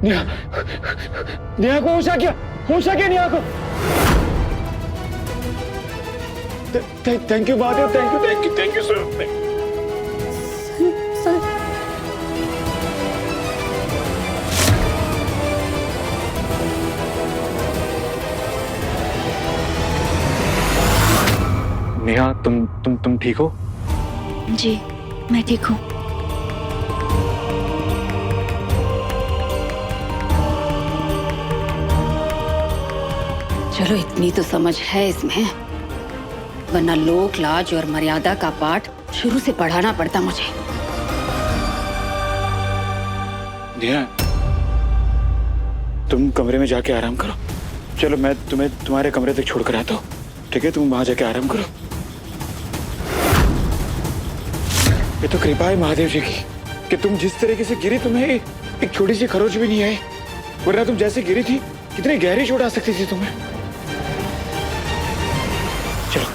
नेहा, नेहा को होश आ गया, होश आ गया नेहा को। Thank you Mahadev, thank you sir. Neha, तुम ठीक हो? जी मैं ठीक हूँ। चलो इतनी तो समझ है इसमें, वरना लोक लाज और मर्यादा का पाठ शुरू से पढ़ाना पड़ता मुझे। नेहा, तुम कमरे में जाके आराम करो। चलो मैं तुम्हें तुम्हारे कमरे तक छोड़कर आता हूँ, ठीक है? तुम वहां जाके आराम करो। ये तो कृपा है महादेव जी की कि तुम जिस तरीके से गिरी तुम्हें एक छोटी सी खरोच भी नहीं आई, वरना तुम जैसे गिरी थी कितनी गहरी चोट आ सकती थी तुम्हें। चलो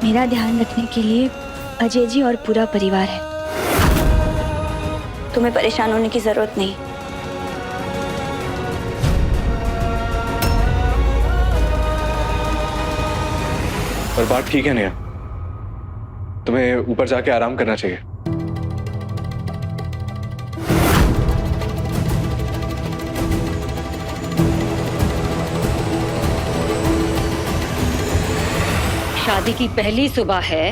मेरा ध्यान रखने के लिए अजय जी और पूरा परिवार है, तुम्हें परेशान होने की जरूरत नहीं। पर बात ठीक है नेहा, तुम्हें ऊपर जाके आराम करना चाहिए। शादी की पहली सुबह है,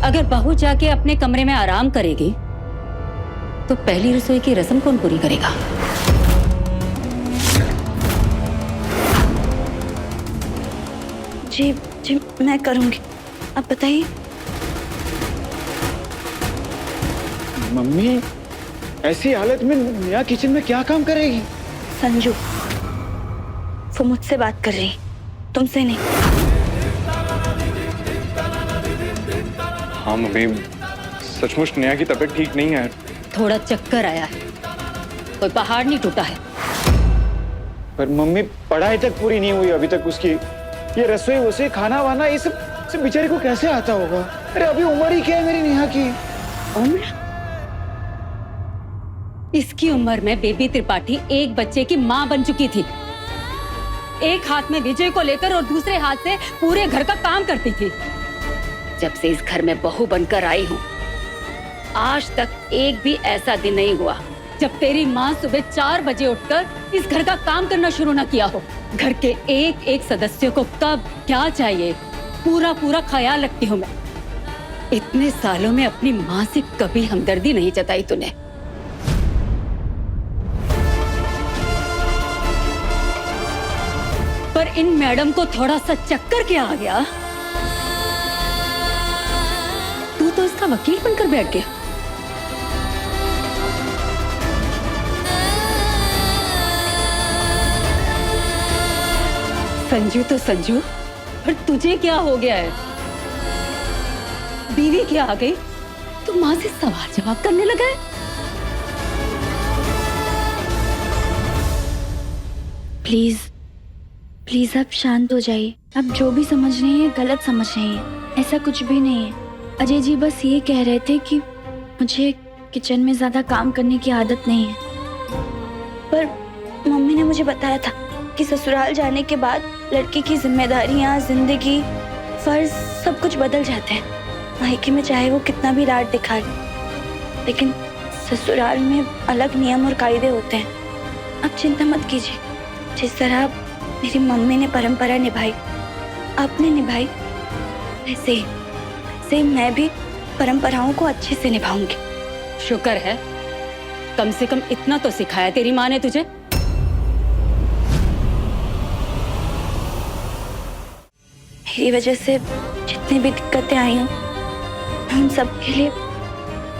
अगर बहू जाके अपने कमरे में आराम करेगी तो पहली रसोई की रस्म कौन पूरी करेगा? जी जी मैं करूंगी, आप बताइए। मम्मी, ऐसी हालत में नेहा किचन में क्या काम करेगी? संजू, वो मुझसे बात कर रही, तुमसे नहीं। हाँ मम्मी, सचमुच नेहा की तबीयत ठीक नहीं है। थोड़ा चक्कर आया है, कोई पहाड़ नहीं टूटा है। पर मम्मी, पढ़ाई तक पूरी नहीं हुई अभी तक उसकी। ये रसोई वसोई खाना वाना ये सब बेचारी को कैसे आता होगा? अरे अभी उम्र ही क्या है मेरी नेहा की? उम्र? इसकी उम्र में बेबी त्रिपाठी एक बच्चे की माँ बन चुकी थी। एक हाथ में विजय को लेकर और दूसरे हाथ से पूरे घर का काम करती थी। जब से इस घर में बहू बनकर आई हूँ, आज तक एक भी ऐसा दिन नहीं हुआ जब तेरी माँ सुबह 4 बजे उठकर इस घर का काम करना शुरू न किया हो। घर के एक एक सदस्य को कब क्या चाहिए पूरा पूरा ख्याल रखती हूँ मैं। इतने सालों में अपनी माँ से कभी हमदर्दी नहीं जताई तूने। पर इन मैडम को थोड़ा सा चक्कर क्या आ गया? तू तो इसका वकील बनकर बैठ गया। संजू तो संजू, पर तुझे क्या हो गया है? बीवी क्या आ गई, तू माँ से सवाल जवाब करने लगा है? प्लीज प्लीज आप शांत हो जाइए। आप जो भी समझ रहे हैं गलत समझ रहे हैं, ऐसा कुछ भी नहीं है। अजय जी बस ये कह रहे थे कि मुझे किचन में ज्यादा काम करने की आदत नहीं है, पर मम्मी ने मुझे बताया था कि ससुराल जाने के बाद लड़की की जिम्मेदारियां, जिंदगी, फर्ज सब कुछ बदल जाते हैं। मायके में चाहे वो कितना भी डांट दिखा ले, लेकिन ससुराल में अलग नियम और कायदे होते हैं। आप चिंता मत कीजिए, जिस तरह मेरी मम्मी ने परंपरा निभाई, आपने निभाई, वैसे मैं भी परंपराओं को अच्छे से निभाऊंगी। शुक्र है, कम से कम इतना तो सिखाया तेरी माँ ने तुझे। मेरी वजह से जितनी भी दिक्कतें आई हूँ, मैं उन सब के लिए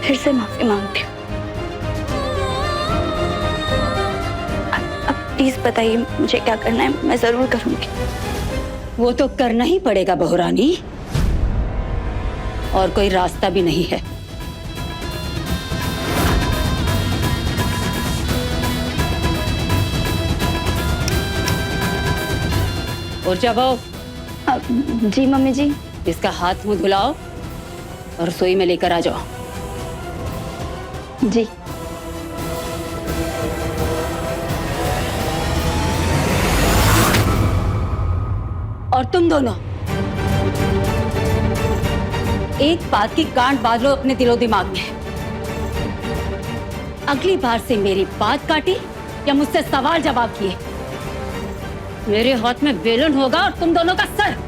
फिर से माफी मांगती हूँ। अब प्लीज बताइए मुझे क्या करना है, मैं जरूर करूंगी। वो तो करना ही पड़ेगा बहुरानी, और कोई रास्ता भी नहीं है। और जब आओ, जी मम्मी जी। इसका हाथ मुंह धुलाओ और रसोई में लेकर आ जाओ। जी। और तुम दोनों एक बात की गांठ बांध लो अपने दिलो दिमाग में, अगली बार से मेरी बात काटी या मुझसे सवाल जवाब किए, मेरे हाथ में बेलन होगा और तुम दोनों का सर।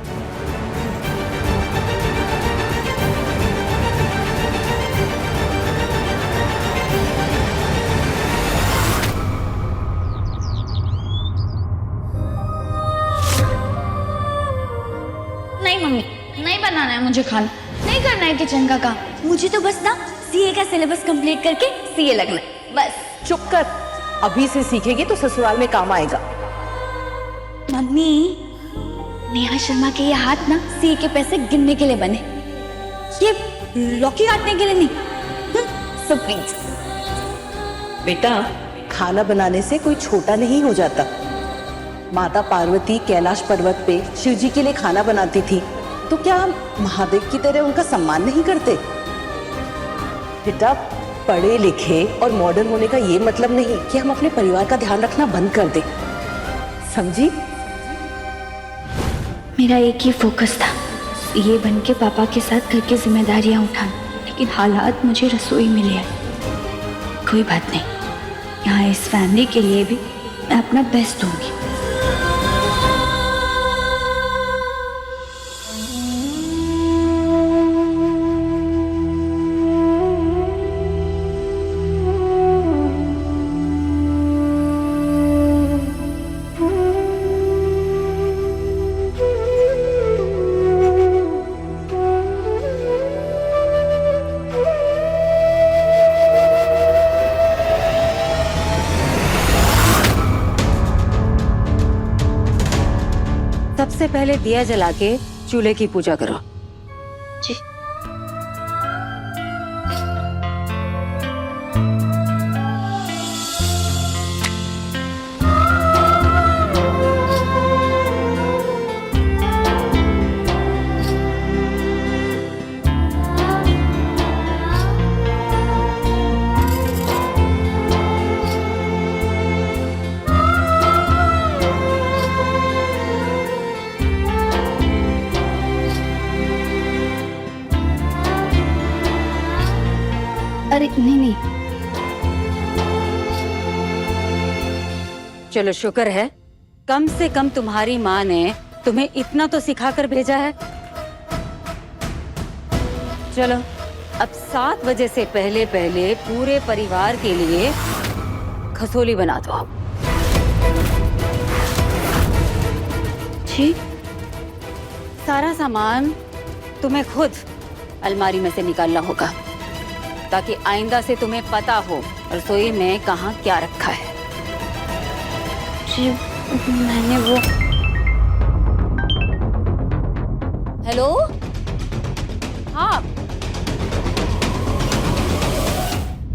नहीं मम्मी, नहीं बनाना है मुझे खाना, नहीं करना है किचन का काम। मुझे तो बस ना सीए का सिलेबस कंप्लीट करके सीए लगना है, बस। चुप कर, अभी से सीखेगी तो ससुराल में काम आएगा। मम्मी, नेहा शर्मा के ये हाथ ना सीए के पैसे गिनने के लिए बने, ये लौकी काटने के लिए नहीं। So please. बेटा, खाना बनाने से कोई छोटा नहीं हो जाता। माता पार्वती कैलाश पर्वत पे शिव जी के लिए खाना बनाती थी, तो क्या हम महादेव की तरह उनका सम्मान नहीं करते? बेटा, पढ़े लिखे और मॉडर्न होने का ये मतलब नहीं कि हम अपने परिवार का ध्यान रखना बंद कर दें, समझी? मेरा एक ही फोकस था, ये बन के पापा के साथ घर की जिम्मेदारियां उठाना, लेकिन हालात मुझे रसोई में ले आए। कोई बात नहीं, यहाँ इस फैमिली के लिए भी मैं अपना बेस्ट दूंगी। सबसे पहले दिया जला के चूल्हे की पूजा करो। जी। अरे नहीं, चलो शुक्र है, कम से कम तुम्हारी माँ ने तुम्हें इतना तो सिखाकर भेजा है। चलो अब 7 बजे से पहले पहले पूरे परिवार के लिए खसोली बना दो। जी। सारा सामान तुम्हें खुद अलमारी में से निकालना होगा, ताकि आइंदा से तुम्हें पता हो रसोई में कहाँ क्या रखा है। जी, मैंने वो। हेलो, हाँ।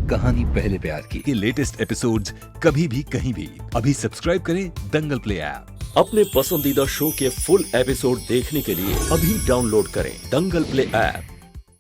कहानी पहले प्यार की के लेटेस्ट एपिसोड्स कभी भी कहीं भी अभी सब्सक्राइब करें दंगल प्ले ऐप। अपने पसंदीदा शो के फुल एपिसोड देखने के लिए अभी डाउनलोड करें दंगल प्ले ऐप।